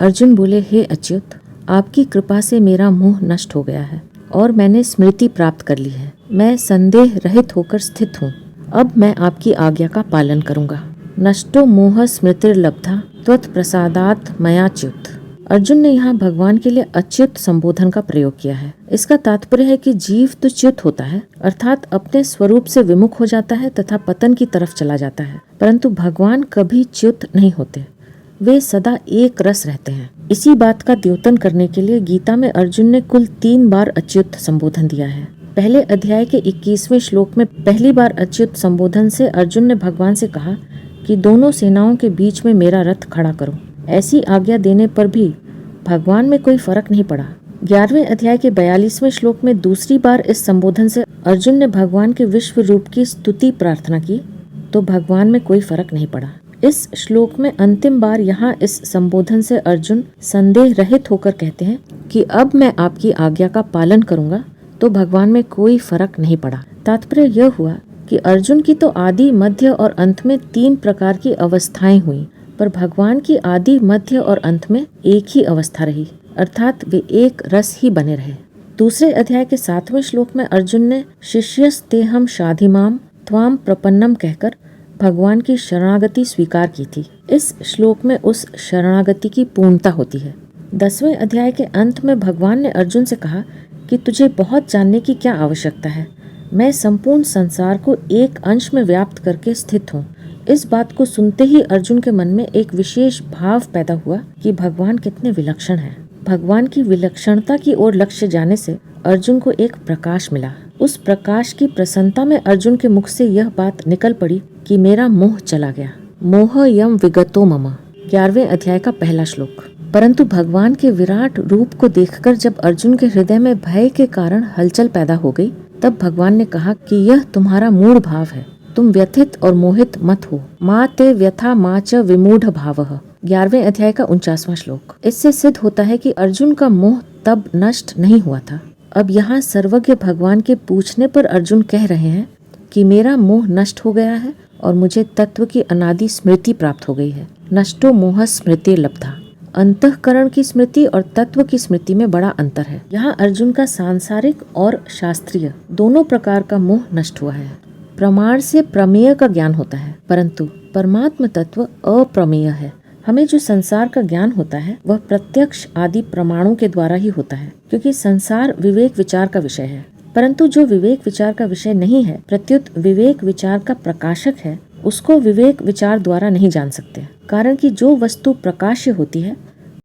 अर्जुन बोले, हे अच्युत, आपकी कृपा से मेरा मोह नष्ट हो गया है और मैंने स्मृति प्राप्त कर ली है। मैं संदेह रहित होकर स्थित हूँ। अब मैं आपकी आज्ञा का पालन करूँगा। नष्टो मोह स्मृतिर्लब्धा त्वत्प्रसादात् मयाच्युत। अर्जुन ने यहाँ भगवान के लिए अच्युत संबोधन का प्रयोग किया है। इसका तात्पर्य है कि जीव तो च्युत होता है, अर्थात अपने स्वरूप से विमुख हो जाता है तथा पतन की तरफ चला जाता है, परंतु भगवान कभी च्युत नहीं होते। वे सदा एक रस रहते हैं। इसी बात का द्योतन करने के लिए गीता में अर्जुन ने कुल 3 बार अच्युत संबोधन दिया है। पहले अध्याय के 21वें श्लोक में पहली बार अच्युत संबोधन से अर्जुन ने भगवान से कहा कि दोनों सेनाओं के बीच में मेरा रथ खड़ा करो। ऐसी आज्ञा देने पर भी भगवान में कोई फर्क नहीं पड़ा। 11वें अध्याय के 42वें श्लोक में दूसरी बार इस संबोधन से अर्जुन ने भगवान के विश्व रूप की स्तुति प्रार्थना की, तो भगवान में कोई फर्क नहीं पड़ा। इस श्लोक में अंतिम बार यहाँ इस संबोधन से अर्जुन संदेह रहित होकर कहते हैं कि अब मैं आपकी आज्ञा का पालन करूंगा, तो भगवान में कोई फर्क नहीं पड़ा। तात्पर्य यह हुआ कि अर्जुन की तो आदि, मध्य और अंत में 3 प्रकार की अवस्थाएं हुई, पर भगवान की आदि, मध्य और अंत में एक ही अवस्था रही, अर्थात वे एक रस ही बने रहे। दूसरे अध्याय के 7वें श्लोक में अर्जुन ने शिष्यस्तेहम शाधिमाम त्वाम प्रपन्नम कहकर भगवान की शरणागति स्वीकार की थी। इस श्लोक में उस शरणागति की पूर्णता होती है। 10वें अध्याय के अंत में भगवान ने अर्जुन से कहा कि तुझे बहुत जानने की क्या आवश्यकता है। मैं संपूर्ण संसार को एक अंश में व्याप्त करके स्थित हूँ। इस बात को सुनते ही अर्जुन के मन में एक विशेष भाव पैदा हुआ कि भगवान कितने विलक्षण हैं। भगवान की विलक्षणता की ओर लक्ष्य जाने से अर्जुन को एक प्रकाश मिला। उस प्रकाश की प्रसन्नता में अर्जुन के मुख से यह बात निकल पड़ी कि मेरा मोह चला गया। मोह यम विगतो मम, 11वें अध्याय का पहला श्लोक। परंतु भगवान के विराट रूप को देखकर जब अर्जुन के हृदय में भय के कारण हलचल पैदा हो गई, तब भगवान ने कहा कि यह तुम्हारा मूढ़ भाव है, तुम व्यथित और मोहित मत हो। माँ ते व्यथा माँ च विमूढ़ भावः, 11वें अध्याय का 49वां श्लोक। इससे सिद्ध होता है कि अर्जुन का मोह तब नष्ट नहीं हुआ था। अब यहाँ सर्वज्ञ भगवान के पूछने पर अर्जुन कह रहे हैं कि मेरा मोह नष्ट हो गया है और मुझे तत्व की अनादि स्मृति प्राप्त हो गई है। नष्टो मोह स्मृति लब्धा। अंतःकरण की स्मृति और तत्व की स्मृति में बड़ा अंतर है। यहाँ अर्जुन का सांसारिक और शास्त्रीय दोनों प्रकार का मोह नष्ट हुआ है। प्रमाण से प्रमेय का ज्ञान होता है, परंतु परमात्म तत्व अप्रमेय है। हमें जो संसार का ज्ञान होता है वह प्रत्यक्ष आदि प्रमाणों के द्वारा ही होता है, क्योंकि संसार विवेक विचार का विषय है। परंतु जो विवेक विचार का विषय नहीं है, प्रत्युत विवेक विचार का प्रकाशक है, उसको विवेक विचार द्वारा नहीं जान सकते। कारण कि जो वस्तु प्रकाश्य होती है